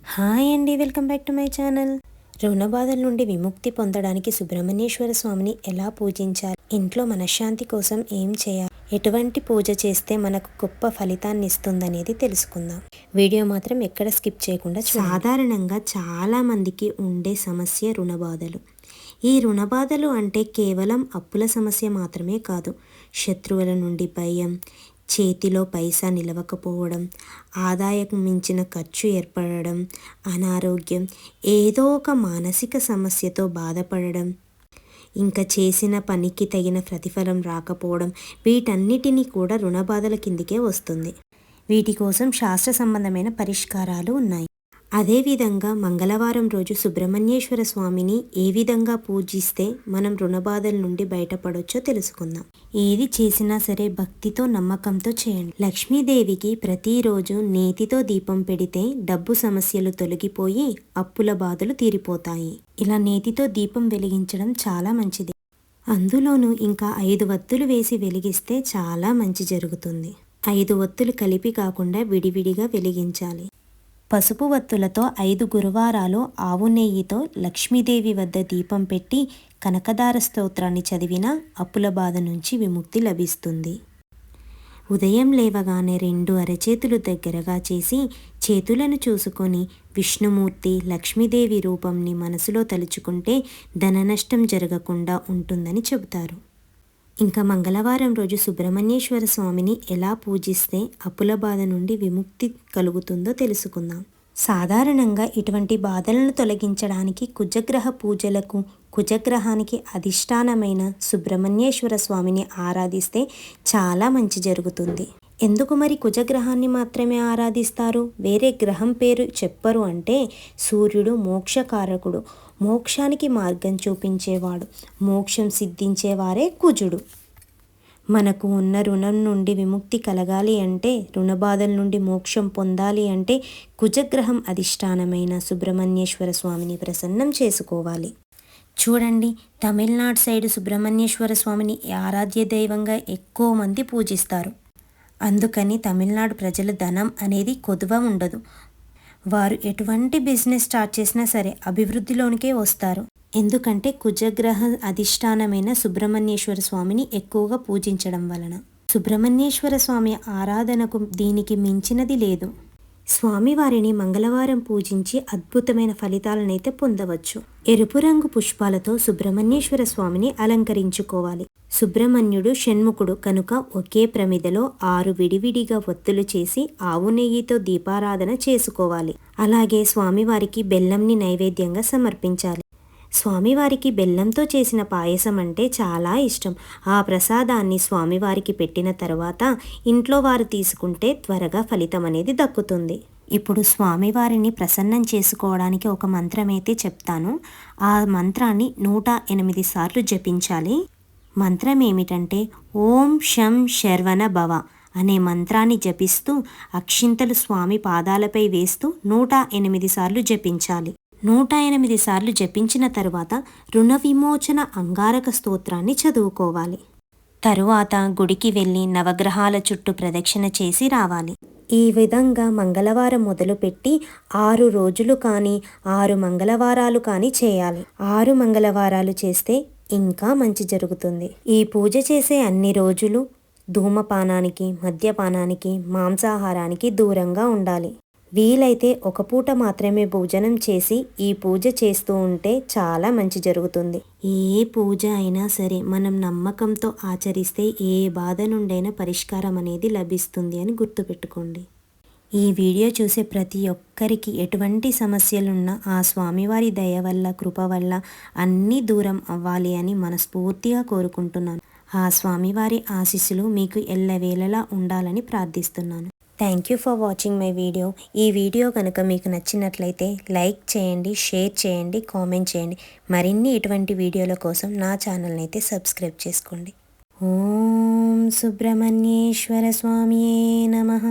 Hi అండి, welcome back to my channel. రుణ బాధల నుండి విముక్తి పొందడానికి సుబ్రహ్మణ్యేశ్వర స్వామిని ఎలా పూజించాలి, ఇంట్లో మనశ్శాంతి కోసం ఏం చేయాలి, ఎటువంటి పూజ చేస్తే మనకు గొప్ప ఫలితాన్ని ఇస్తుందనేది తెలుసుకుందాం. వీడియో మాత్రం ఎక్కడ స్కిప్ చేయకుండా చూడండి. సాధారణంగా చాలామందికి ఉండే సమస్య రుణ బాధలు. ఈ రుణ బాధలు అంటే కేవలం అప్పుల సమస్య మాత్రమే కాదు, శత్రువుల నుండి భయం, చేతిలో పైసా నిలవకపోవడం, ఆదాయం మించిన ఖర్చు ఏర్పడడం, అనారోగ్యం, ఏదో ఒక మానసిక సమస్యతో బాధపడడం, ఇంకా చేసిన పనికి తగిన ప్రతిఫలం రాకపోవడం, వీటన్నిటినీ కూడా రుణ బాధల కిందికే వస్తుంది. వీటి కోసం శాస్త్ర సంబంధమైన పరిష్కారాలు ఉన్నాయి. అదేవిధంగా మంగళవారం రోజు సుబ్రహ్మణ్యేశ్వర స్వామిని ఏ విధంగా పూజిస్తే మనం రుణ బాధల నుండి బయటపడొచ్చో తెలుసుకుందాం. ఏది చేసినా సరే భక్తితో, నమ్మకంతో చేయండి. లక్ష్మీదేవికి ప్రతిరోజు నేతితో దీపం పెడితే డబ్బు సమస్యలు తొలగిపోయి అప్పుల బాధలు తీరిపోతాయి. ఇలా నేతితో దీపం వెలిగించడం చాలా మంచిది. అందులోనూ ఇంకా 5 వత్తులు వేసి వెలిగిస్తే చాలా మంచి జరుగుతుంది. 5 వత్తులు కలిపి కాకుండా విడివిడిగా వెలిగించాలి. పసుపు వత్తులతో 5 గురువారాలు ఆవు నెయ్యితో లక్ష్మీదేవి వద్ద దీపం పెట్టి కనకదార స్తోత్రాన్ని చదివినా అప్పుల బాధ నుంచి విముక్తి లభిస్తుంది. ఉదయం లేవగానే 2 అరచేతులు దగ్గరగా చేసి చేతులను చూసుకొని విష్ణుమూర్తి, లక్ష్మీదేవి రూపంని మనసులో తలుచుకుంటే ధన నష్టం జరగకుండా ఉంటుందని చెబుతారు. ఇంకా మంగళవారం రోజు సుబ్రహ్మణ్యేశ్వర స్వామిని ఎలా పూజిస్తే అప్పుల బాధ నుండి విముక్తి కలుగుతుందో తెలుసుకుందాం. సాధారణంగా ఇటువంటి బాధలను తొలగించడానికి కుజగ్రహ పూజలకు, కుజగ్రహానికి అధిష్టానమైన సుబ్రహ్మణ్యేశ్వర స్వామిని ఆరాధిస్తే చాలా మంచి జరుగుతుంది. ఎందుకు మరి కుజగ్రహాన్ని మాత్రమే ఆరాధిస్తారు, వేరే గ్రహం పేరు చెప్పరు అంటే, సూర్యుడు మోక్షకారకుడు, మోక్షానికి మార్గం చూపించేవాడు, మోక్షం సిద్ధించేవారే కుజుడు. మనకు ఉన్న రుణం నుండి విముక్తి కలగాలి అంటే, రుణ బాధల నుండి మోక్షం పొందాలి అంటే కుజగ్రహం అధిష్టానమైన సుబ్రహ్మణ్యేశ్వర స్వామిని ప్రసన్నం చేసుకోవాలి. చూడండి, తమిళనాడు సైడ్ సుబ్రహ్మణ్యేశ్వర స్వామిని ఆరాధ్య దైవంగా ఎక్కువ మంది పూజిస్తారు. అందుకని తమిళనాడు ప్రజల ధనం అనేది కొదువ ఉండదు. వారు ఎటువంటి బిజినెస్ స్టార్ట్ చేసినా సరే అభివృద్ధిలోనికే వస్తారు. ఎందుకంటే కుజగ్రహ అధిష్టానమైన సుబ్రహ్మణ్యేశ్వర స్వామిని ఎక్కువగా పూజించడం వలన. సుబ్రహ్మణ్యేశ్వర స్వామి ఆరాధనకు దీనికి మించినది లేదు. స్వామివారిని మంగళవారం పూజించి అద్భుతమైన ఫలితాలనైతే పొందవచ్చు. ఎరుపు రంగు పుష్పాలతో సుబ్రహ్మణ్యేశ్వర స్వామిని అలంకరించుకోవాలి. సుబ్రహ్మణ్యుడు షణ్ముఖుడు కనుక ఒకే ప్రమిదలో 6 విడివిడిగా ఒత్తులు చేసి ఆవు నెయ్యితో దీపారాధన చేసుకోవాలి. అలాగే స్వామివారికి బెల్లంని నైవేద్యంగా సమర్పించాలి. స్వామివారికి బెల్లంతో చేసిన పాయసం అంటే చాలా ఇష్టం. ఆ ప్రసాదాన్ని స్వామివారికి పెట్టిన తర్వాత ఇంట్లో వారు తీసుకుంటే త్వరగా ఫలితం అనేది దక్కుతుంది. ఇప్పుడు స్వామివారిని ప్రసన్నం చేసుకోవడానికి ఒక మంత్రం అయితే చెప్తాను. ఆ మంత్రాన్ని 108 సార్లు జపించాలి. మంత్రం ఏమిటంటే, ఓం శం శర్వణ భవ అనే మంత్రాన్ని జపిస్తూ అక్షింతలు స్వామి పాదాలపై వేస్తూ 108 సార్లు జపించాలి. 108 సార్లు జపించిన తరువాత రుణ విమోచన అంగారక స్తోత్రాన్ని చదువుకోవాలి. తరువాత గుడికి వెళ్ళి నవగ్రహాల చుట్టూ ప్రదక్షిణ చేసి రావాలి. ఈ విధంగా మంగళవారం మొదలుపెట్టి 6 రోజులు కానీ 6 మంగళవారాలు కానీ చేయాలి. 6 మంగళవారాలు చేస్తే ఇంకా మంచి జరుగుతుంది. ఈ పూజ చేసే అన్ని రోజులు ధూమపానానికి, మద్యపానానికి, మాంసాహారానికి దూరంగా ఉండాలి. వీలైతే ఒక పూట మాత్రమే భోజనం చేసి ఈ పూజ చేస్తూ ఉంటే చాలా మంచి జరుగుతుంది. ఏ పూజ అయినా సరే మనం నమ్మకంతో ఆచరిస్తే ఏ బాధ నుండైనా పరిష్కారం అనేది లభిస్తుంది అని గుర్తుపెట్టుకోండి. ఈ వీడియో చూసే ప్రతి ఒక్కరికి ఎటువంటి సమస్యలున్నా ఆ స్వామివారి దయ వల్ల, కృప వల్ల అన్నీ దూరం అవ్వాలి అని మనస్ఫూర్తిగా కోరుకుంటున్నాను. ఆ స్వామివారి ఆశీస్సులు మీకు ఎల్లవేళలా ఉండాలని ప్రార్థిస్తున్నాను. Thank you for watching my video. ఈ వీడియో కనుక మీకు నచ్చినట్లయితే లైక్ చేయండి, షేర్ చేయండి, కామెంట్ చేయండి. మరిన్ని ఇటువంటి వీడియోల కోసం నా ఛానల్ని అయితే సబ్స్క్రైబ్ చేసుకోండి. ఓం సుబ్రహ్మణ్యేశ్వర స్వామియే నమః.